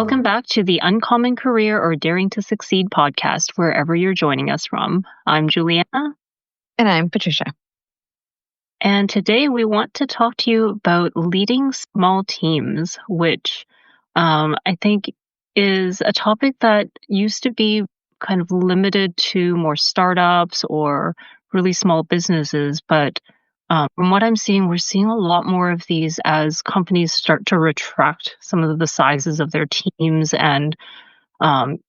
Welcome back to the Uncommon Career or Daring to Succeed podcast, wherever you're joining us from. I'm Julianna. And I'm Patricia. And today we want to talk to you about leading small teams, which I think is a topic that used to be kind of limited to more startups or really small businesses. But from what I'm seeing, we're seeing a lot more of these as companies start to retract some of the sizes of their teams and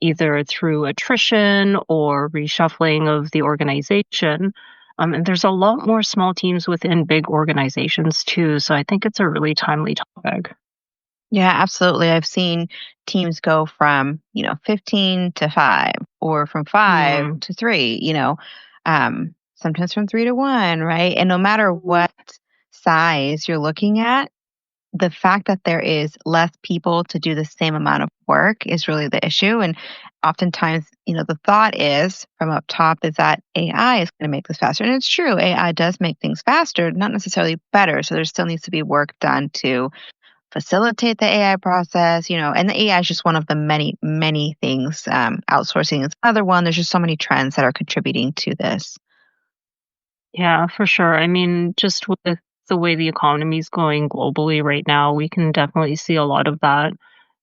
either through attrition or reshuffling of the organization. And there's a lot more small teams within big organizations too. So I think it's a really timely topic. Yeah, absolutely. I've seen teams go from, 15 to 5 or from 5 Mm, to 3, sometimes from 3 to 1, right? And no matter what size you're looking at, the fact that there is less people to do the same amount of work is really the issue. And oftentimes, the thought is from up top is that AI is going to make this faster. And it's true, AI does make things faster, not necessarily better. So there still needs to be work done to facilitate the AI process, and the AI is just one of the many, many things. Outsourcing is another one. There's just so many trends that are contributing to this. yeah, for sure. I mean, just with the way the economy is going globally right now, we can definitely see a lot of that.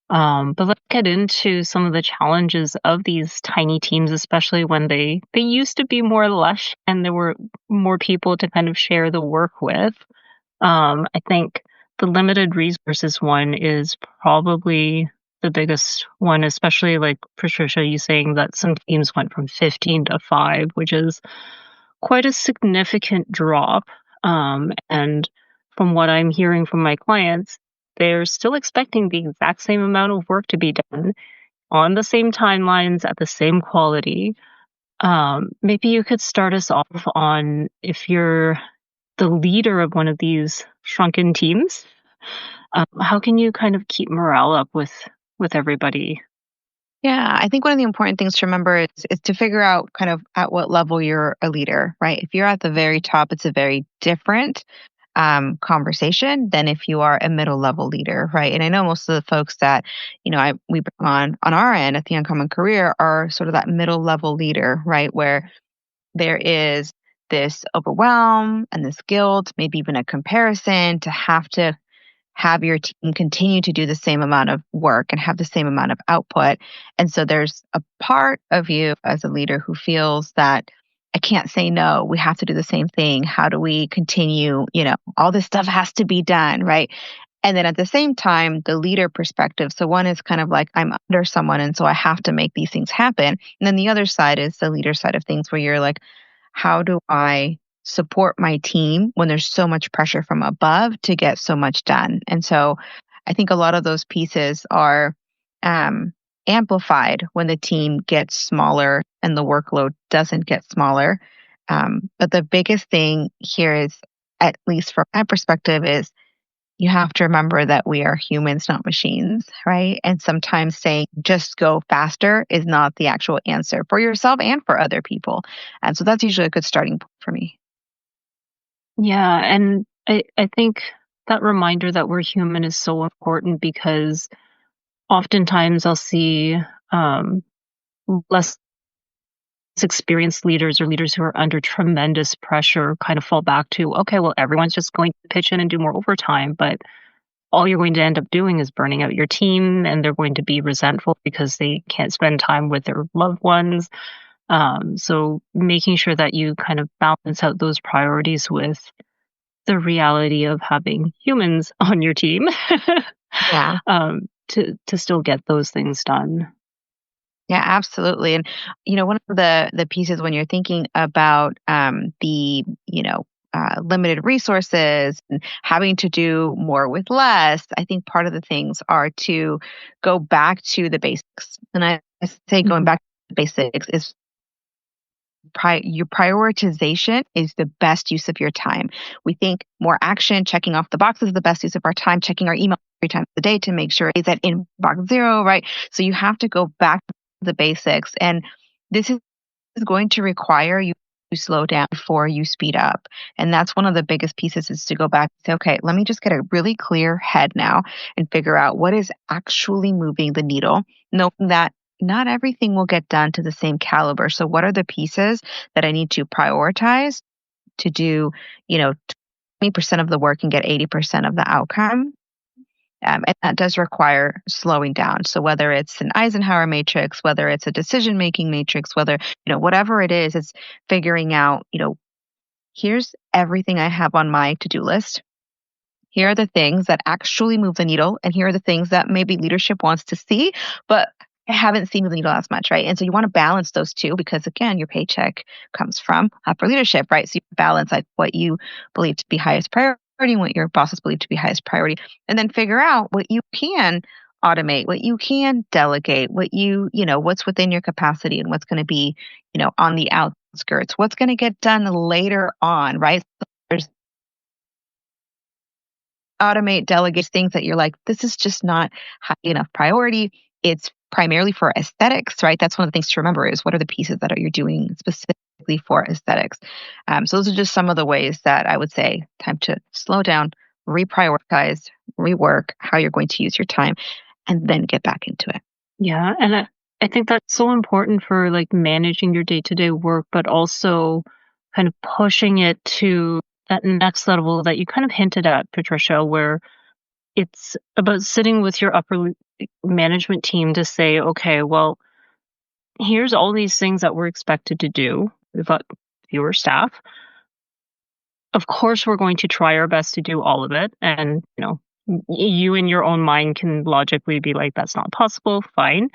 But let's get into some of the challenges of these tiny teams, especially when they used to be more lush and there were more people to kind of share the work with. I think the limited resources one is probably the biggest one, especially like Patricia, you saying that some teams went from 15 to 5, which is quite a significant drop. And from what I'm hearing from my clients, they're still expecting the exact same amount of work to be done on the same timelines at the same quality. Maybe you could start us off on if you're the leader of one of these shrunken teams. How can you kind of keep morale up with everybody? Yeah, I think one of the important things to remember is to figure out kind of at what level you're a leader, right? If you're at the very top, it's a very different conversation than if you are a middle level leader, right? And I know most of the folks that we bring on our end at the Uncommon Career are sort of that middle level leader, right, where there is this overwhelm and this guilt, maybe even a comparison to have your team continue to do the same amount of work and have the same amount of output. And so there's a part of you as a leader who feels that I can't say no. We have to do the same thing. How do we continue? All this stuff has to be done, right? And then at the same time, the leader perspective. So one is kind of like I'm under someone, and so I have to make these things happen. And then the other side is the leader side of things where you're like, how do I support my team when there's so much pressure from above to get so much done? And so I think a lot of those pieces are amplified when the team gets smaller and the workload doesn't get smaller. But the biggest thing here is, at least from my perspective, is you have to remember that we are humans, not machines, right? And sometimes saying just go faster is not the actual answer for yourself and for other people. And so that's usually a good starting point for me. Yeah, and I think that reminder that we're human is so important because oftentimes I'll see less experienced leaders or leaders who are under tremendous pressure kind of fall back to, okay, well, everyone's just going to pitch in and do more overtime, but all you're going to end up doing is burning out your team and they're going to be resentful because they can't spend time with their loved ones. So making sure that you kind of balance out those priorities with the reality of having humans on your team Yeah. to still get those things done. Yeah, absolutely. And one of the pieces when you're thinking about the limited resources and having to do more with less, I think part of the things are to go back to the basics. And I say going Mhm. back to the basics is your prioritization is the best use of your time. We think more action, checking off the boxes is the best use of our time, checking our email 3 times a day to make sure it's at inbox 0, right? So you have to go back to the basics. And this is going to require you slow down before you speed up. And that's one of the biggest pieces is to go back and say, okay, let me just get a really clear head now and figure out what is actually moving the needle, knowing that not everything will get done to the same caliber. So what are the pieces that I need to prioritize to do, 20% of the work and get 80% of the outcome? And that does require slowing down. So whether it's an Eisenhower matrix, whether it's a decision making matrix, whether, whatever it is, it's figuring out, here's everything I have on my to do list. Here are the things that actually move the needle, and here are the things that maybe leadership wants to see, but I haven't seen move the needle as much, right? And so you want to balance those two because, again, your paycheck comes from upper leadership, right? So you balance like what you believe to be highest priority and what your bosses believe to be highest priority, and then figure out what you can automate, what you can delegate, what's within your capacity and what's going to be, on the outskirts, what's going to get done later on, right? So there's automate, delegate things that you're like, this is just not high enough priority. It's primarily for aesthetics, right? That's one of the things to remember is what are the pieces that you're doing specifically for aesthetics. So those are just some of the ways that I would say time to slow down, reprioritize, rework how you're going to use your time, and then get back into it. Yeah, and I think that's so important for, like, managing your day-to-day work, but also kind of pushing it to that next level that you kind of hinted at, Patricia, where it's about sitting with your management team to say, "Okay, well, here's all these things that we're expected to do. We've got fewer staff. Of course, we're going to try our best to do all of it." And, you in your own mind can logically be like, "That's not possible." Fine.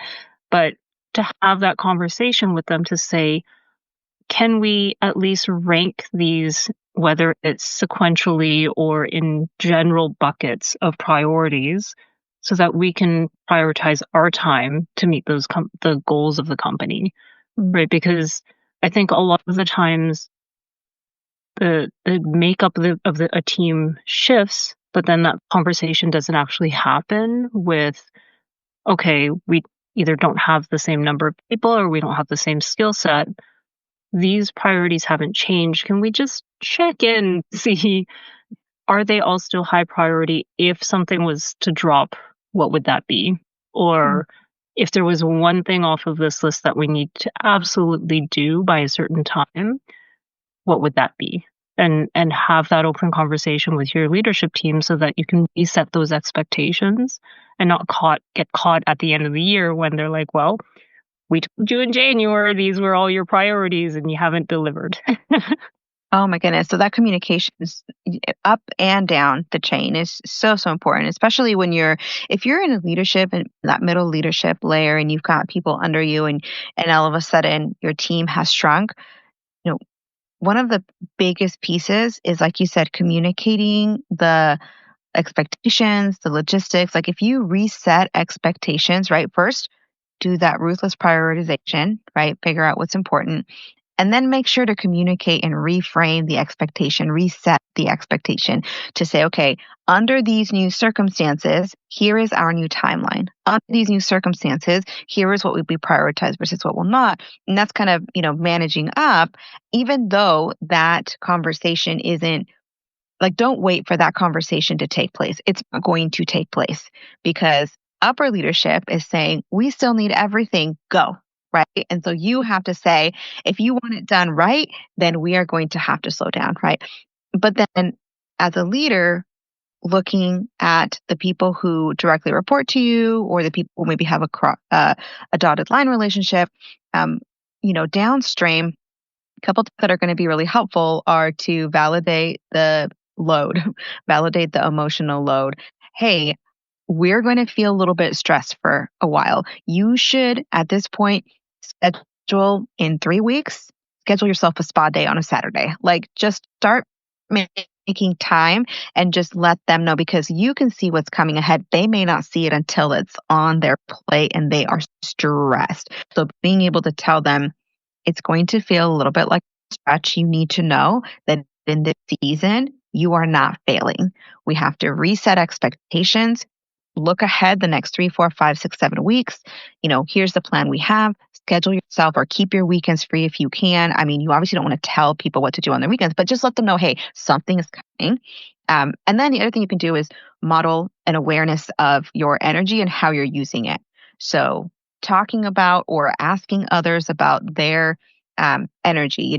But to have that conversation with them to say, can we at least rank these, whether it's sequentially or in general buckets of priorities, so that we can prioritize our time to meet the goals of the company, right? Because I think a lot of the times the makeup of a team shifts, but then that conversation doesn't actually happen with, okay, we either don't have the same number of people or we don't have the same skill set. These priorities haven't changed. Can we just check in, see, are they all still high priority? If something was to drop, what would that be? Or if there was one thing off of this list that we need to absolutely do by a certain time, what would that be? And have that open conversation with your leadership team so that you can reset those expectations and not get caught at the end of the year when they're like, well, we told you in January these were all your priorities and you haven't delivered. Oh my goodness. So that communication is up and down the chain is so, so important, especially if you're in a leadership and that middle leadership layer and you've got people under you and all of a sudden your team has shrunk, you know, one of the biggest pieces is, like you said, communicating the expectations, the logistics. Like if you reset expectations, right? First, do that ruthless prioritization, right? Figure out what's important. And then make sure to communicate and reframe the expectation, reset the expectation to say, okay, under these new circumstances, here is our new timeline. Under these new circumstances, here is what will be prioritized versus what will not. And that's kind of, managing up, even though that conversation isn't like, don't wait for that conversation to take place. It's not going to take place because upper leadership is saying, we still need everything, go. Right. And so you have to say, if you want it done right, then we are going to have to slow down. Right. But then as a leader, looking at the people who directly report to you or the people who maybe have a dotted line relationship, downstream, a couple that are going to be really helpful are to validate the load, validate the emotional load. Hey, we're going to feel a little bit stressed for a while. You should, at this point, schedule in 3 weeks, schedule yourself a spa day on a Saturday. Like just start making time and just let them know because you can see what's coming ahead. They may not see it until it's on their plate and they are stressed. So being able to tell them it's going to feel a little bit like a stretch. You need to know that in this season, you are not failing. We have to reset expectations. look ahead the next 3, 4, 5, 6, 7 weeks. Here's the plan we have. Schedule yourself or keep your weekends free if you can. I mean, you obviously don't want to tell people what to do on their weekends, but just let them know, hey, something is coming. And then the other thing you can do is model an awareness of your energy and how you're using it. So, talking about or asking others about their energy,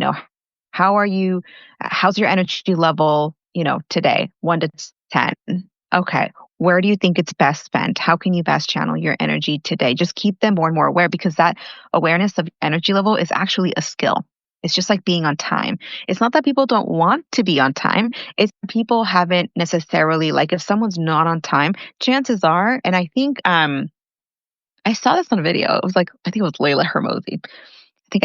how are you, how's your energy level, today, 1 to 10? Okay. Where do you think it's best spent? How can you best channel your energy today? Just keep them more and more aware, because that awareness of energy level is actually a skill. It's just like being on time. It's not that people don't want to be on time. It's people haven't necessarily, like, if someone's not on time, chances are, and I think I saw this on a video. It was like, I think it was Layla Hermosi. I think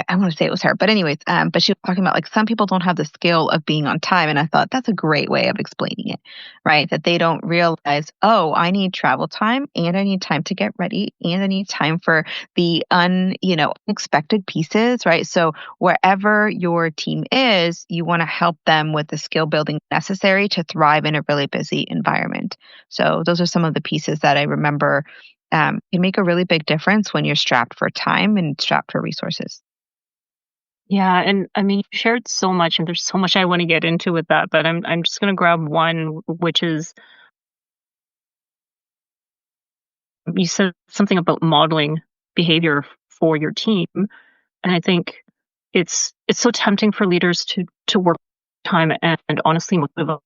I want to say it was her, but anyways, but she was talking about, like, some people don't have the skill of being on time, and I thought that's a great way of explaining it, right? That they don't realize, oh, I need travel time, and I need time to get ready, and I need time for the unexpected pieces, right? So wherever your team is, you want to help them with the skill building necessary to thrive in a really busy environment. So those are some of the pieces that I remember can make a really big difference when you're strapped for time and strapped for resources. Yeah, and I mean, you shared so much, and there's so much I want to get into with that, but I'm just gonna grab one, which is you said something about modeling behavior for your team, and I think it's so tempting for leaders to work time, and honestly, most of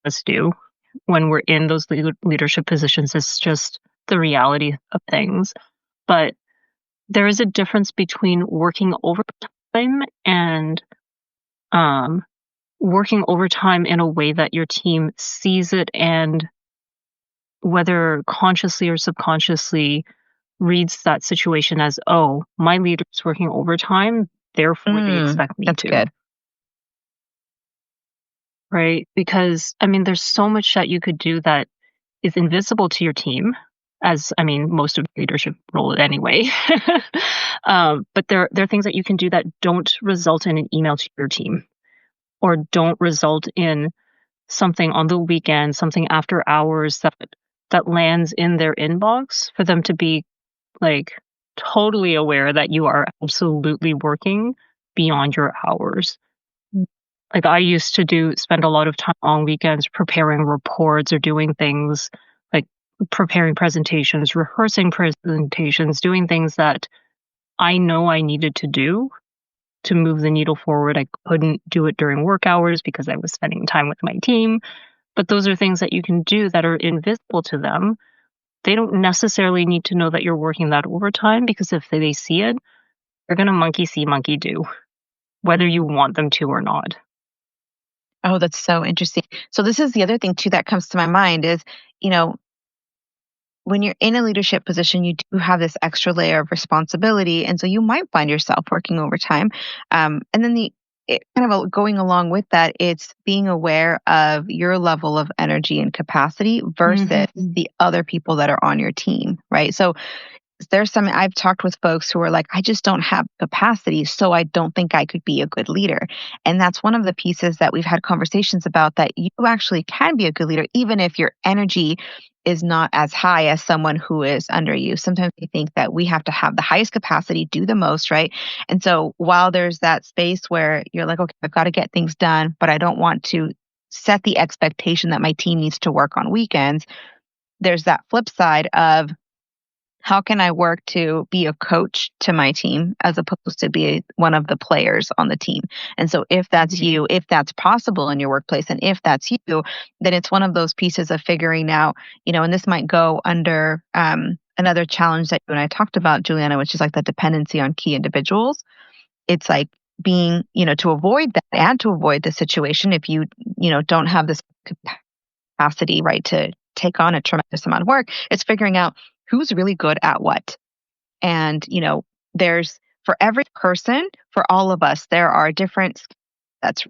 us do when we're in those leadership positions. It's just the reality of things. But there is a difference between working overtime and um, working overtime in a way that your team sees it, and whether consciously or subconsciously reads that situation as, oh, my leader's working overtime, therefore they expect me That's to. good. Right? Because, I mean, there's so much that you could do that is invisible to your team, as I mean, most of leadership role anyway. But there are things that you can do that don't result in an email to your team, or don't result in something on the weekend, something after hours that lands in their inbox for them to be, like, totally aware that you are absolutely working beyond your hours. Like, I used to spend a lot of time on weekends preparing reports or doing things like preparing presentations, rehearsing presentations, doing things that I know I needed to do to move the needle forward. I couldn't do it during work hours because I was spending time with my team. But those are things that you can do that are invisible to them. They don't necessarily need to know that you're working that overtime, because if they see it, they're going to monkey see, monkey do, whether you want them to or not. Oh, that's so interesting. So this is the other thing too that comes to my mind is, you know, when you're in a leadership position, you do have this extra layer of responsibility, and so you might find yourself working overtime. And then kind of going along with that, it's being aware of your level of energy and capacity versus the other people that are on your team, right? So there's some I've talked with folks who are like, I just don't have capacity, so I don't think I could be a good leader. And that's one of the pieces that we've had conversations about, that you actually can be a good leader, even if your energy is not as high as someone who is under you. Sometimes we think that we have to have the highest capacity, do the most, right? And so while there's that space where you're like, okay, I've got to get things done, but I don't want to set the expectation that my team needs to work on weekends, there's that flip side of, how can I work to be a coach to my team as opposed to be one of the players on the team? And so if that's you, if that's possible in your workplace, and if that's you, then it's one of those pieces of figuring out, and this might go under another challenge that you and I talked about, Juliana, which is like the dependency on key individuals. It's like being, to avoid that and to avoid the situation, if you, don't have this capacity, right, to take on a tremendous amount of work, it's figuring out who's really good at what. And, there's, for every person, for all of us, there are different that's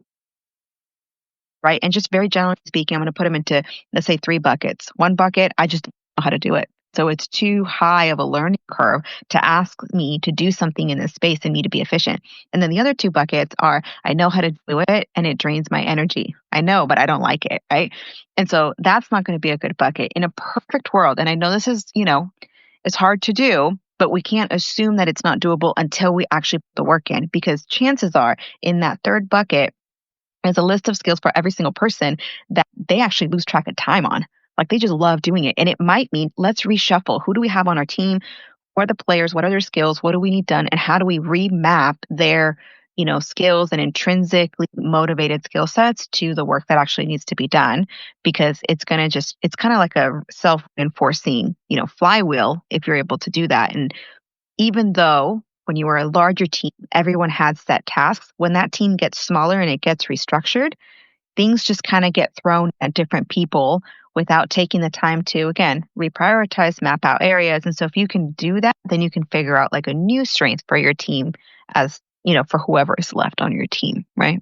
right. And just very generally speaking, I'm going to put them into, let's say, 3 buckets. One bucket, I just don't know how to do it. So it's too high of a learning curve to ask me to do something in this space and me to be efficient. And then the other two buckets are I know how to do it and it drains my energy. I know, but I don't like it. Right. And so that's not going to be a good bucket. In a perfect world, and I know this is, it's hard to do, but we can't assume that it's not doable until we actually put the work in because chances are in that third bucket, there's a list of skills for every single person that they actually lose track of time on. Like they just love doing it. And it might mean let's reshuffle. Who do we have on our team? What are the players? What are their skills? What do we need done? And how do we remap their, skills and intrinsically motivated skill sets to the work that actually needs to be done? Because it's kind of like a self enforcing, flywheel if you're able to do that. And even though when you are a larger team, everyone has set tasks, when that team gets smaller and it gets restructured, things just kind of get thrown at different people without taking the time to, again, reprioritize, map out areas. And so if you can do that, then you can figure out like a new strength for your team as, for whoever is left on your team, right?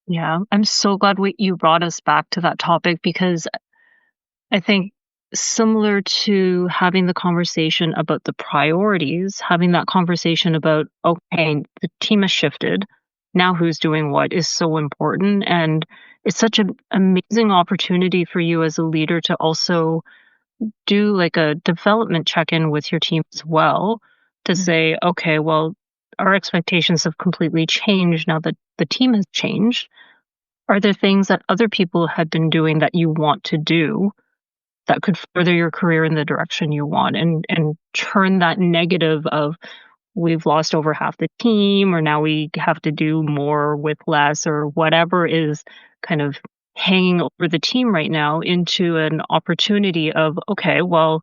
Yeah, I'm so glad you brought us back to that topic because I think similar to having the conversation about the priorities, having that conversation about, okay, the team has shifted. Now who's doing what is so important. And it's such an amazing opportunity for you as a leader to also do like a development check in with your team as well to Mm. say, okay, well, our expectations have completely changed now that the team has changed. Are there things that other people have been doing that you want to do that could further your career in the direction you want and turn that negative of we've lost over half the team or now we have to do more with less or whatever is kind of hanging over the team right now into an opportunity of okay, well,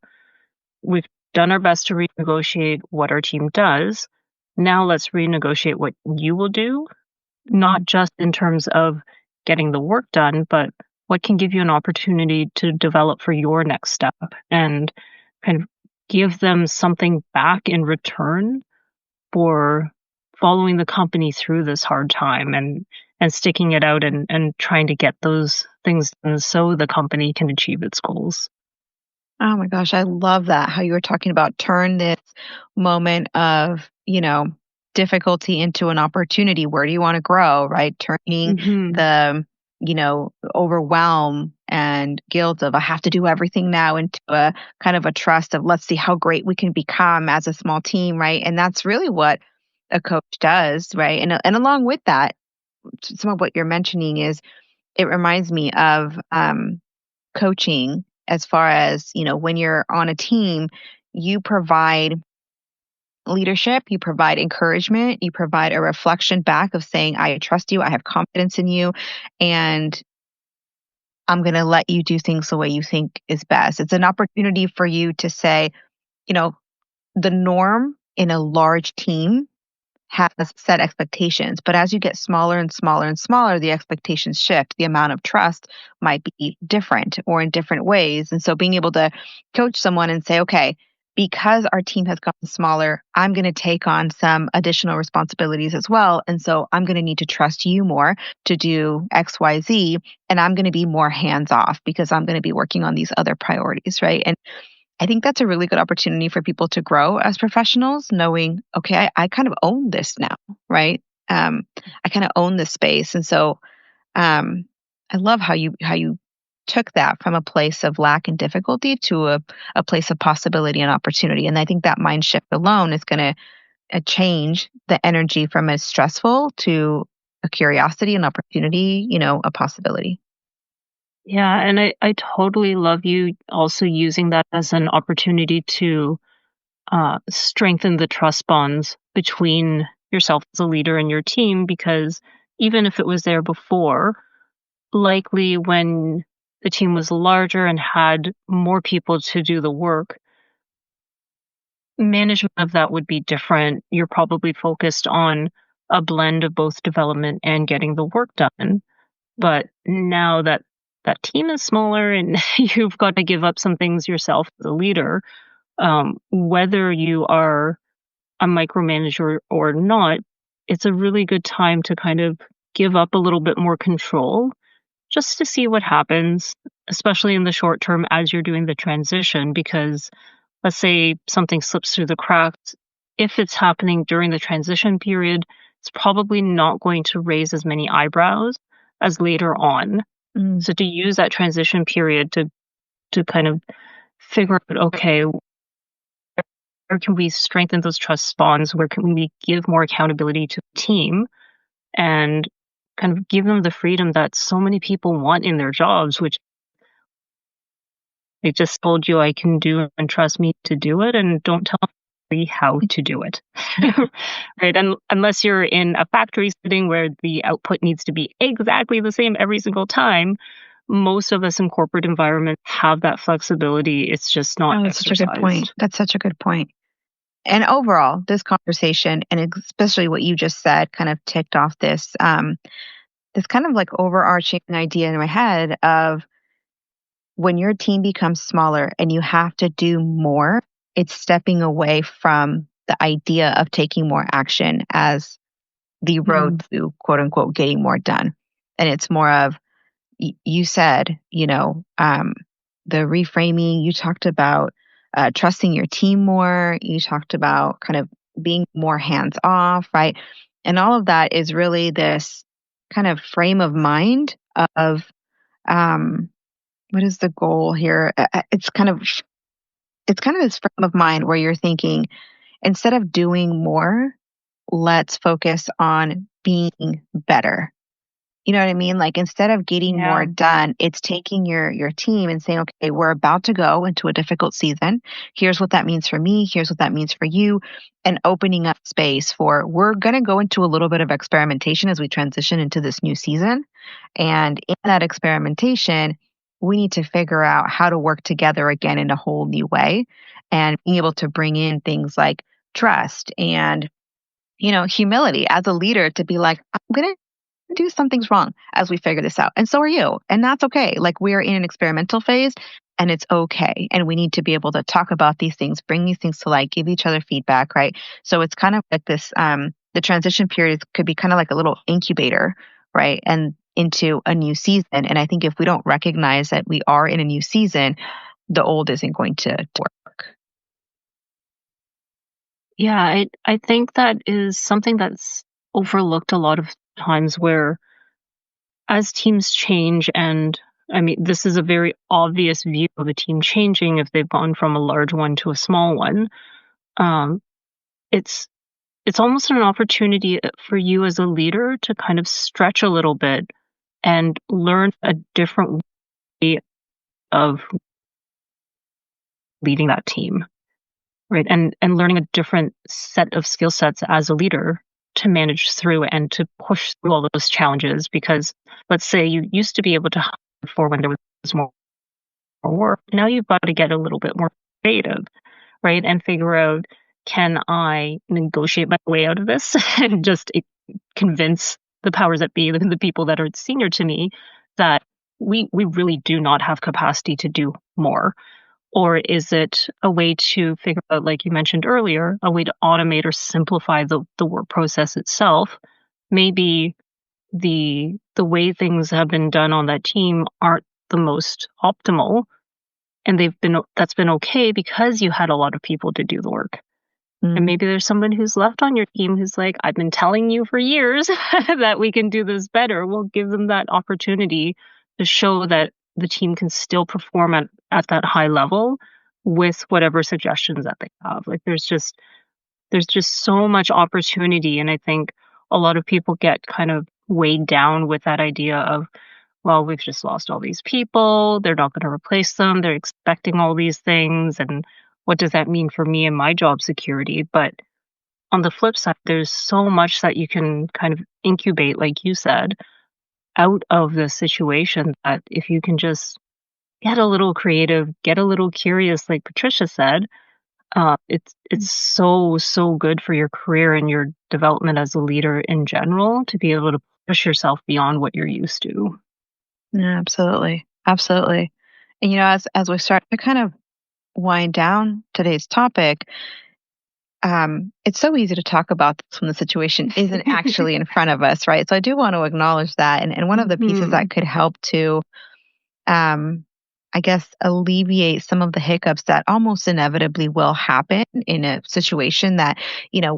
we've done our best to renegotiate what our team does. Now let's renegotiate what you will do, not just in terms of getting the work done, but what can give you an opportunity to develop for your next step and kind of give them something back in return for following the company through this hard time and sticking it out and trying to get those things done so the company can achieve its goals. Oh my gosh, I love that. How you were talking about turn this moment of, difficulty into an opportunity. Where do you want to grow, right? Turning Mhm. the, overwhelm and guilt of I have to do everything now into a kind of a trust of let's see how great we can become as a small team, right? And that's really what a coach does, right? And along with that, some of what you're mentioning is it reminds me of coaching as far as, when you're on a team, you provide leadership, you provide encouragement, you provide a reflection back of saying, I trust you, I have confidence in you, and I'm going to let you do things the way you think is best. It's an opportunity for you to say, you know, the norm in a large team has set expectations. But as you get smaller and smaller and smaller, the expectations shift. The amount of trust might be different or in different ways. And so being able to coach someone and say, okay, because our team has gotten smaller, I'm going to take on some additional responsibilities as well. And so I'm going to need to trust you more to do XYZ. And I'm going to be more hands off because I'm going to be working on these other priorities, right? And I think that's a really good opportunity for people to grow as professionals, knowing, okay, I kind of own this now, right? I kind of own this space. And so I love how you took that from a place of lack and difficulty to a place of possibility and opportunity. And I think that mind shift alone is going to change the energy from a stressful to a curiosity, an opportunity, a possibility. Yeah, and I totally love you also using that as an opportunity to strengthen the trust bonds between yourself as a leader and your team because even if it was there before, likely when the team was larger and had more people to do the work, management of that would be different. You're probably focused on a blend of both development and getting the work done. But now that that team is smaller and you've got to give up some things yourself as a leader, whether you are a micromanager or not, it's a really good time to kind of give up a little bit more control just to see what happens, especially in the short term as you're doing the transition, because let's say something slips through the cracks. If it's happening during the transition period, it's probably not going to raise as many eyebrows as later on. Mm. So to use that transition period to kind of figure out, okay, where can we strengthen those trust bonds? Where can we give more accountability to the team and kind of give them the freedom that so many people want in their jobs, which I just told you I can do and trust me to do it and don't tell me how to do it. Right? And unless you're in a factory setting where the output needs to be exactly the same every single time, most of us in corporate environments have that flexibility. It's just not Oh, that's such a good point. exercised. That's such a good point. And overall, this conversation, and especially what you just said, kind of ticked off this kind of like overarching idea in my head of when your team becomes smaller and you have to do more, it's stepping away from the idea of taking more action as the road Mm. to quote unquote getting more done. And it's more of, you said, the reframing, you talked about trusting your team more, you talked about kind of being more hands off, right? And all of that is really this kind of frame of mind of um, what is the goal here? It's kind of this frame of mind where you're thinking, instead of doing more, let's focus on being better. You know what I mean? Like, instead of getting more Yeah. done, it's taking your team and saying, okay, we're about to go into a difficult season. Here's what that means for me. Here's what that means for you. And opening up space for, we're going to go into a little bit of experimentation as we transition into this new season. And in that experimentation, we need to figure out how to work together again in a whole new way and being able to bring in things like trust and, humility as a leader to be like, I'm going to do something's wrong as we figure this out. And so are you. And that's okay. Like, we're in an experimental phase and it's okay. And we need to be able to talk about these things, bring these things to light, give each other feedback, right? So it's kind of like this the transition period could be kind of like a little incubator, right? And into a new season. And I think if we don't recognize that we are in a new season, the old isn't going to work. Yeah, I think that is something that's overlooked a lot of times where as teams change and I mean this is a very obvious view of a team changing if they've gone from a large one to a small one. Um, it's it's almost an opportunity for you as a leader to kind of stretch a little bit and learn a different way of leading that team. Right, and learning a different set of skill sets as a leader to manage through and to push through all those challenges because let's say you used to be able to hire for when there was more work. Now you've got to get a little bit more creative, right? And figure out, can I negotiate my way out of this and just convince the powers that be, the people that are senior to me, that we really do not have capacity to do more, or is it a way to figure out, like you mentioned earlier, a way to automate or simplify the work process itself? Maybe the way things have been done on that team aren't the most optimal, and that's been okay because you had a lot of people to do the work. And Mm. maybe there's someone who's left on your team who's like, I've been telling you for years that we can do this better. We'll give them that opportunity to show that the team can still perform at that high level with whatever suggestions that they have. Like there's just so much opportunity. And I think a lot of people get kind of weighed down with that idea of, well, we've just lost all these people. They're not going to replace them. They're expecting all these things. And what does that mean for me and my job security? But on the flip side, there's so much that you can kind of incubate, like you said, out of the situation that if you can just get a little creative, get a little curious, like Patricia said, it's so good for your career and your development as a leader in general to be able to push yourself beyond what you're used to. Yeah, absolutely. Absolutely. And as we start to kind of wind down today's topic, it's so easy to talk about this when the situation isn't actually in front of us, right? So I do want to acknowledge that. And one of the pieces that Mhm. could help to, um, I guess, alleviate some of the hiccups that almost inevitably will happen in a situation that,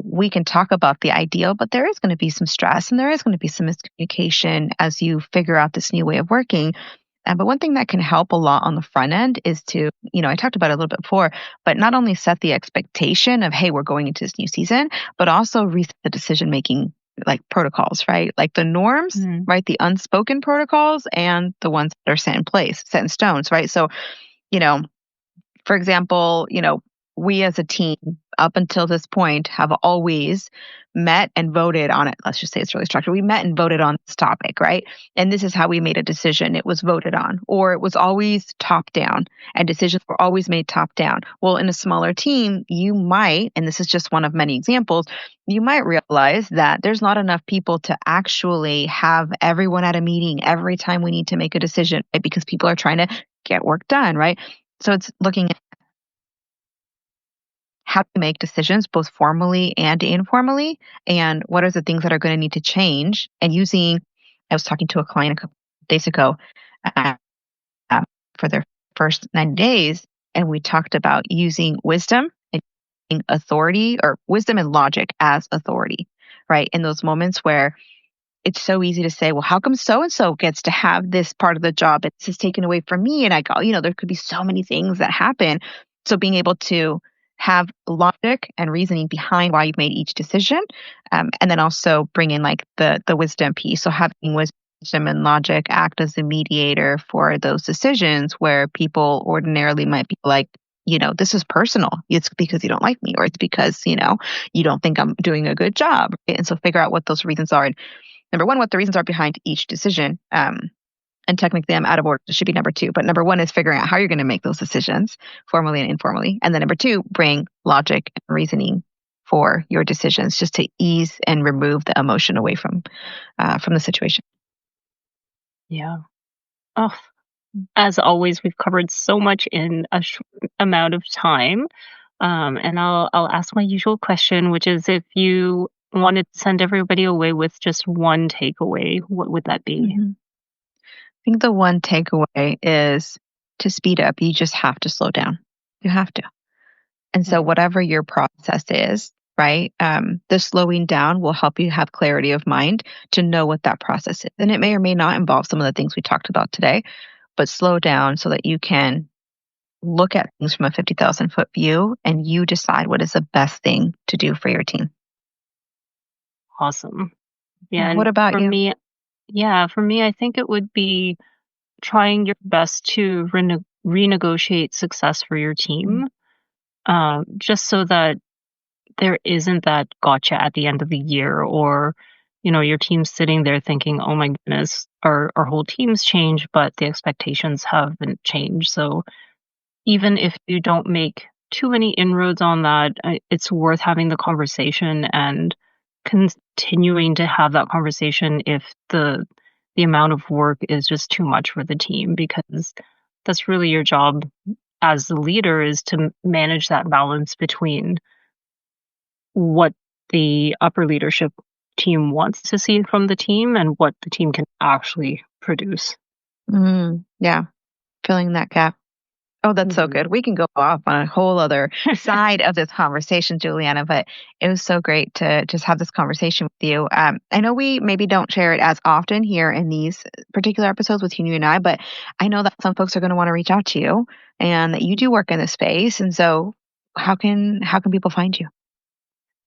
we can talk about the ideal, but there is going to be some stress and there is going to be some miscommunication as you figure out this new way of working. But one thing that can help a lot on the front end is to, I talked about it a little bit before, but not only set the expectation of, hey, we're going into this new season, but also reset the decision making like protocols, right? Like the norms, Mhm. right? The unspoken protocols and the ones that are set in place, set in stones, right? So, you know, for example, we as a team up until this point have always met and voted on it. Let's just say it's really structured. We met and voted on this topic, right? And this is how we made a decision. It was voted on, or it was always top down, and decisions were always made top down. Well, in a smaller team, you might, and this is just one of many examples, you might realize that there's not enough people to actually have everyone at a meeting every time we need to make a decision, right? Because people are trying to get work done, right? So it's looking at how to make decisions both formally and informally, and what are the things that are going to need to change. And I was talking to a client a couple days ago uh, uh, for their first 90 days, and we talked about using wisdom and using authority or wisdom and logic as authority, right? In those moments where it's so easy to say, well, how come so and so gets to have this part of the job? It's just taken away from me. And I go, there could be so many things that happen. So being able to have logic and reasoning behind why you've made each decision, and then also bring in like the wisdom piece. So having wisdom and logic act as a mediator for those decisions where people ordinarily might be like, this is personal. It's because you don't like me, or it's because, you don't think I'm doing a good job. Right? And so figure out what those reasons are. And number one, what the reasons are behind each decision. And technically, I'm out of order. It should be number two. But number one is figuring out how you're going to make those decisions, formally and informally. And then number two, bring logic and reasoning for your decisions, just to ease and remove the emotion away from the situation. Yeah. Oh, as always, we've covered so much in a short amount of time. And I'll ask my usual question, which is if you wanted to send everybody away with just one takeaway, what would that be? Hmm. I think the one takeaway is to speed up. You just have to slow down. You have to. And so, Mhm. whatever your process is, right, the slowing down will help you have clarity of mind to know what that process is. And it may or may not involve some of the things we talked about today, but slow down so that you can look at things from a 50,000-foot view and you decide what is the best thing to do for your team. Awesome. Yeah, Yeah. What and about you? for me, I think it would be trying your best to renegotiate success for your Mm. team, just so that there isn't that gotcha at the end of the year, or your team's sitting there thinking, "Oh my goodness, our whole team's changed, but the expectations haven't changed." So even if you don't make too many inroads on that, it's worth having the conversation and continuing to have that conversation if the amount of work is just too much for the team, because that's really your job as the leader, is to manage that balance between what the upper leadership team wants to see from the team and what the team can actually produce. Yeah, filling that gap. Oh, that's so Mhm. good. We can go off on a whole other side of this conversation, Juliana, but it was so great to just have this conversation with you. I know we maybe don't share it as often here in these particular episodes with you and I, but I know that some folks are going to want to reach out to you and that you do work in this space. And so how can people find you?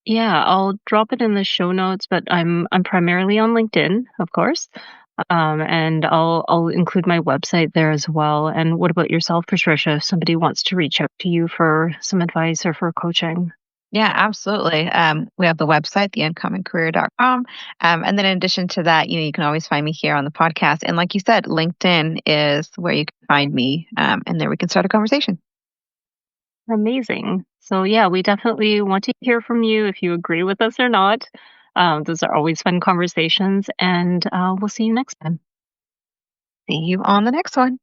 Yeah, I'll drop it in the show notes, but I'm primarily on LinkedIn, of course. And I'll include my website there as well. And what about yourself, Patricia? If somebody wants to reach out to you for some advice or for coaching. Yeah, absolutely. We have the website, theincomingcareer.com. And then in addition to that, you can always find me here on the podcast. And like you said, LinkedIn is where you can find me. And there we can start a conversation. Amazing. So yeah, we definitely want to hear from you if you agree with us or not. Those are always fun conversations, and we'll see you next time. See you on the next one.